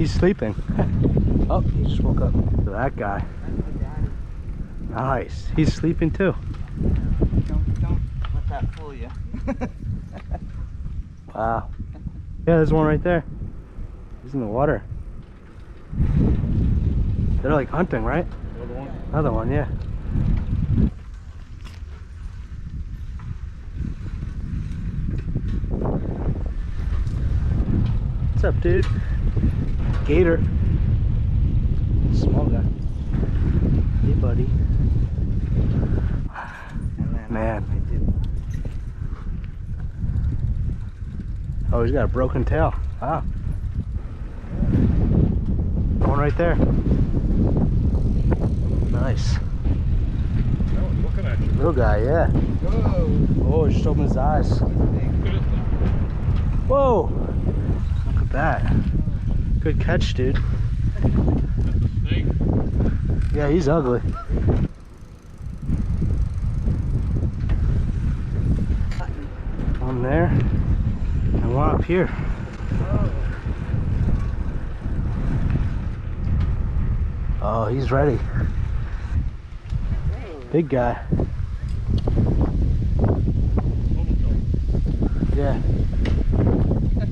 He's sleeping. Oh, he just woke up. That guy. Nice. He's sleeping too. Don't let that fool you. Wow. Yeah, there's one right there. He's in the water. They're like hunting, right? Another one? Another one, yeah. What's up, dude? Gator. Small guy. Hey, buddy. Man. Oh, he's got a broken tail. Wow. One right there. Nice. Oh, he's looking at you. Little guy, yeah. Whoa. Oh, he just opened his eyes. Look at this thing. Whoa! Look at that. Good catch, dude. That's a snake. Yeah, he's ugly. One there, and one up here. Oh, he's ready. Big guy. Yeah.